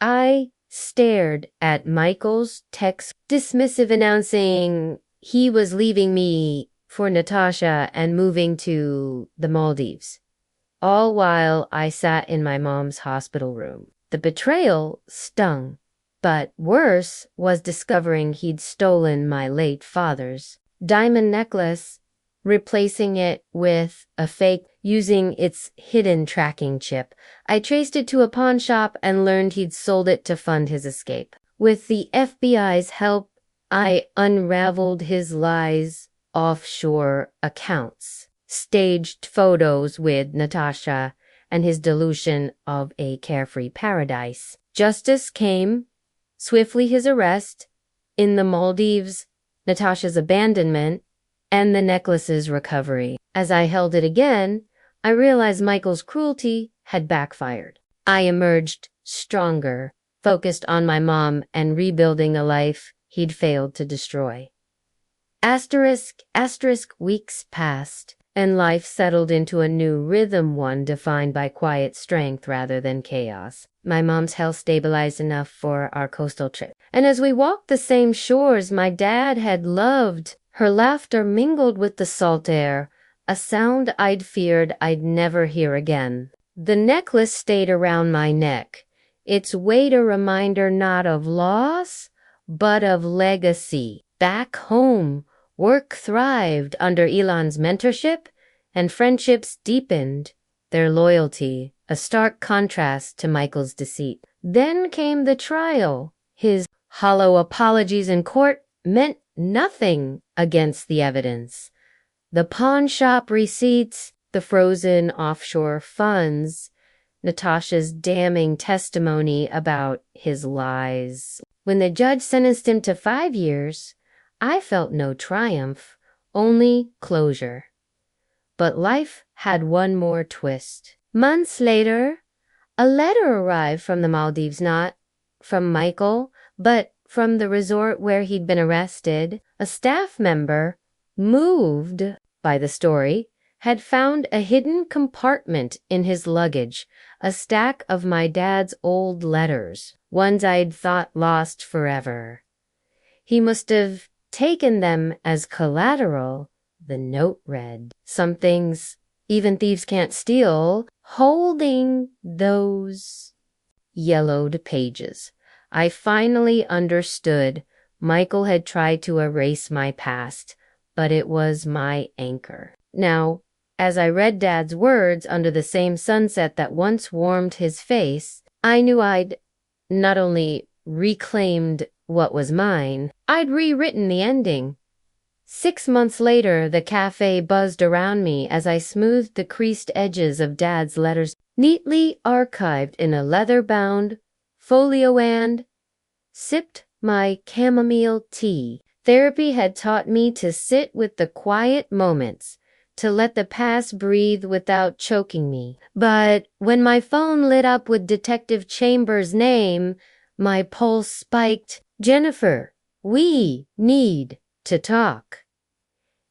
I stared at Michael's text, dismissive, announcing he was leaving me for Natasha and moving to the Maldives, all while I sat in my mom's hospital room. The betrayal stung, but worse was discovering he'd stolen my late father's diamond necklace, replacing it with a fake using its hidden tracking chip. I traced it to a pawn shop and learned he'd sold it to fund his escape. With the FBI's help, I unraveled his lies, offshore accounts, staged photos with Natasha, and his delusion of a carefree paradise. Justice came, swiftly his arrest, in the Maldives, Natasha's abandonment, and the necklace's recovery. As I held it again, I realized Michael's cruelty had backfired. I emerged stronger, focused on my mom and rebuilding a life he'd failed to destroy. Asterisk, weeks passed, and life settled into a new rhythm, one defined by quiet strength rather than chaos. My mom's health stabilized enough for our coastal trip, and as we walked the same shores my dad had loved, her laughter mingled with the salt air, a sound I'd feared I'd never hear again. The necklace stayed around my neck, its weight a reminder not of loss, but of legacy. Back home, work thrived under Elon's mentorship, and friendships deepened their loyalty, a stark contrast to Michael's deceit. Then came the trial. His hollow apologies in court meant nothing against the evidence. The pawn shop receipts, the frozen offshore funds, Natasha's damning testimony about his lies. When the judge sentenced him to 5 years, I felt no triumph, only closure. But life had one more twist. Months later, a letter arrived from the Maldives, not from Michael, but from the resort where he'd been arrested. A staff member, moved by the story, had found a hidden compartment in his luggage, a stack of my dad's old letters, ones I'd thought lost forever. He must have taken them as collateral. The note read, "Some things even thieves can't steal." Holding those yellowed pages, I finally understood. Michael had tried to erase my past, but it was my anchor. Now, as I read Dad's words under the same sunset that once warmed his face, I knew I'd not only reclaimed what was mine, I'd rewritten the ending. 6 months later, the cafe buzzed around me as I smoothed the creased edges of Dad's letters, neatly archived in a leather-bound folio, and sipped my chamomile tea. Therapy had taught me to sit with the quiet moments, to let the past breathe without choking me. But when my phone lit up with Detective Chambers' name, my pulse spiked. "Jennifer, we need to talk.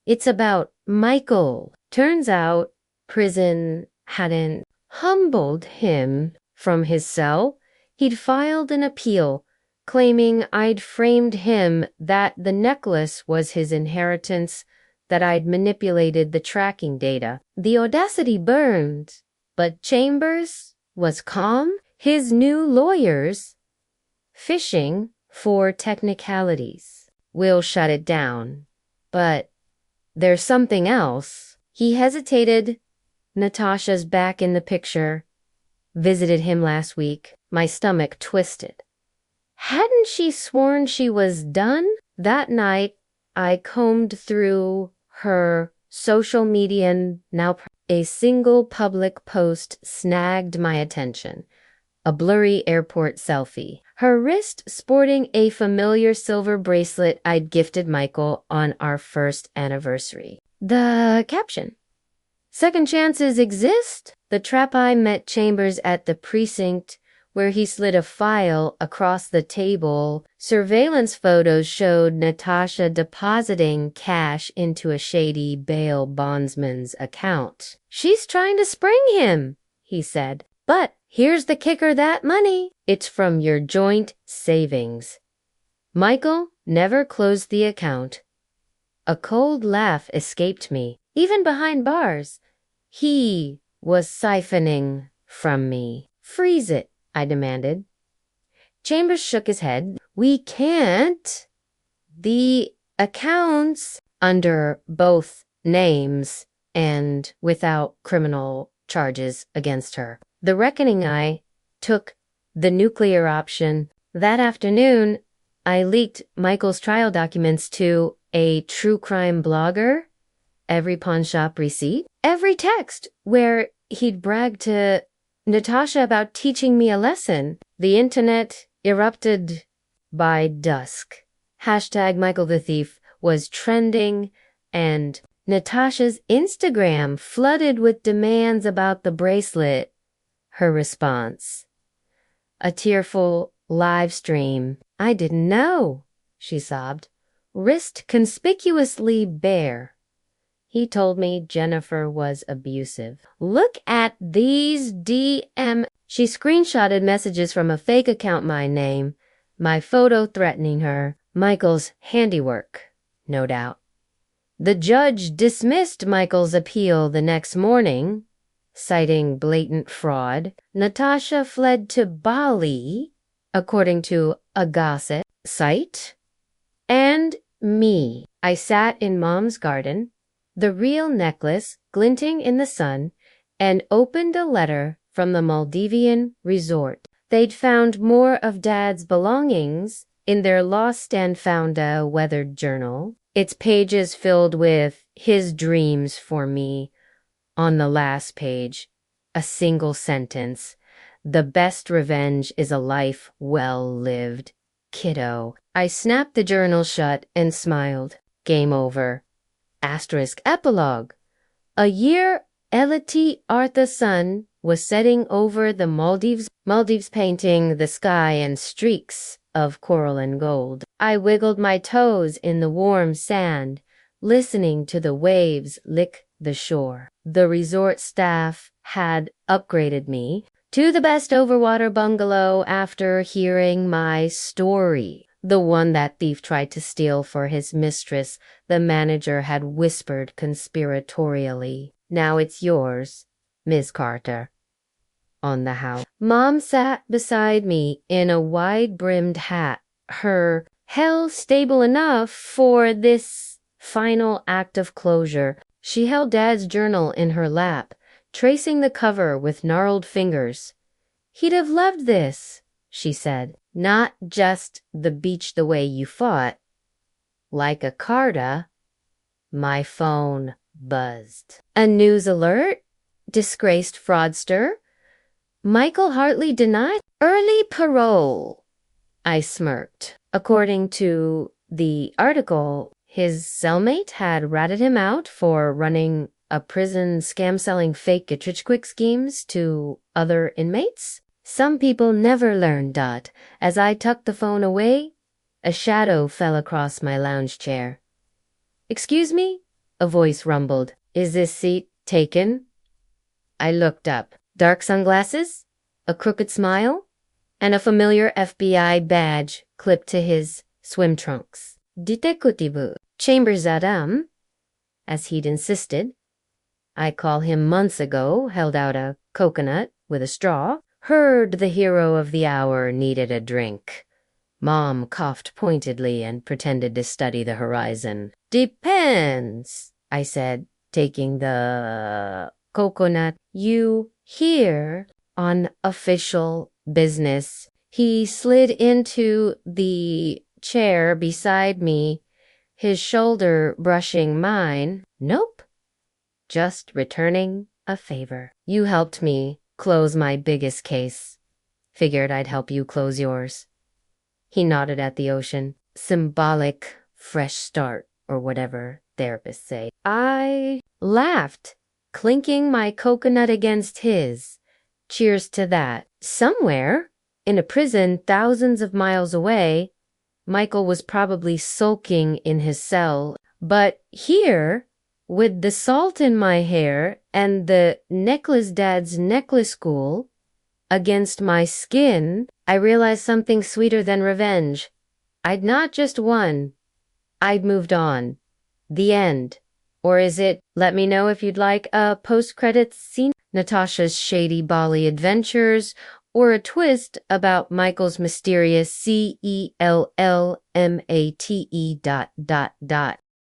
It's about Michael." Turns out prison hadn't humbled him from his cell. He'd filed an appeal, claiming I'd framed him, that the necklace was his inheritance, that I'd manipulated the tracking data. The audacity burned, but Chambers was calm. His new lawyers, fishing for technicalities, "We'll shut it down. But there's something else." He hesitated. "Natasha's back in the picture. Visited him last week." My stomach twisted. Hadn't she sworn she was done? That night, I combed through her social media, and now a single public post snagged my attention. A blurry airport selfie, her wrist sporting a familiar silver bracelet I'd gifted Michael on our first anniversary. The caption, "Second chances exist." The trap I met Chambers at the precinct, where he slid a file across the table. Surveillance photos showed Natasha depositing cash into a shady bail bondsman's account. "She's trying to spring him," he said. "But Here's the kicker, that money, it's from your joint savings. Michael never closed the account. A cold laugh escaped me. Even behind bars, he was siphoning from me. Freeze it, I demanded. Chambers shook his head. We can't. The accounts under both names and without criminal charges against her. The reckoning. I took the nuclear option. That afternoon, I leaked Michael's trial documents to a true crime blogger, every pawn shop receipt, every text where he'd bragged to Natasha about teaching me a lesson. The internet erupted by dusk. Hashtag Michael the Thief was trending, and Natasha's Instagram flooded with demands about the bracelet. Her response: a tearful live stream. I didn't know, she sobbed. Wrist conspicuously bare. He told me Jennifer was abusive. Look at these DM. She screenshotted messages from a fake account, my name, my photo threatening her. Michael's handiwork, no doubt. The judge dismissed Michael's appeal the next morning, citing blatant fraud. Natasha fled to Bali, according to a gossip site. And me. I sat in Mom's garden, the real necklace glinting in the sun, and opened a letter from the Maldivian resort. They'd found more of Dad's belongings in their lost and found a weathered journal, its pages filled with his dreams for me. On the last page, a single sentence: the best revenge is a life well lived. Kiddo. I snapped the journal shut and smiled. Game over. Asterisk epilogue. A year Elity Artha sun was setting over the Maldives, painting the sky in streaks of coral and gold. I wiggled my toes in the warm sand, listening to the waves lick the shore. The resort staff had upgraded me to the best overwater bungalow after hearing my story. The one that thief tried to steal for his mistress, the manager had whispered conspiratorially. Now it's yours, Miss Carter. On the house. Mom sat beside me in a wide-brimmed hat, her hell stable enough for this final act of closure. She held Dad's journal in her lap, tracing the cover with gnarled fingers. He'd have loved this, she said. Not just the beach the way you fought. Like a Carta. My phone buzzed. A news alert? Disgraced fraudster? Michael Hartley denied early parole. I smirked. According to the article, his cellmate had ratted him out for running a prison scam-selling fake get-rich-quick schemes to other inmates. Some people never learn. As I tucked the phone away, a shadow fell across my lounge chair. Excuse me? A voice rumbled. Is this seat taken? I looked up. Dark sunglasses, a crooked smile, and a familiar FBI badge clipped to his swim trunks. Detective Chambers Adam, as he'd insisted. I call him months ago, held out a coconut with a straw. Heard the hero of the hour needed a drink. Mom coughed pointedly and pretended to study the horizon. Depends, I said, taking the coconut. You here on official business. He slid into the chair beside me, his shoulder brushing mine. Nope. Just returning a favor. You helped me close my biggest case. Figured I'd help you close yours. He nodded at the ocean. Symbolic fresh start, or whatever therapists say. I laughed, clinking my coconut against his. Cheers to that. Somewhere, in a prison thousands of miles away, Michael was probably sulking in his cell. But here, with the salt in my hair and the necklace Dad's necklace school, against my skin, I realized something sweeter than revenge. I'd not just won, I'd moved on. The end. Or is it? Let me know if you'd like a post-credits scene, Natasha's shady Bali adventures, or a twist about Michael's mysterious CELLMATE ...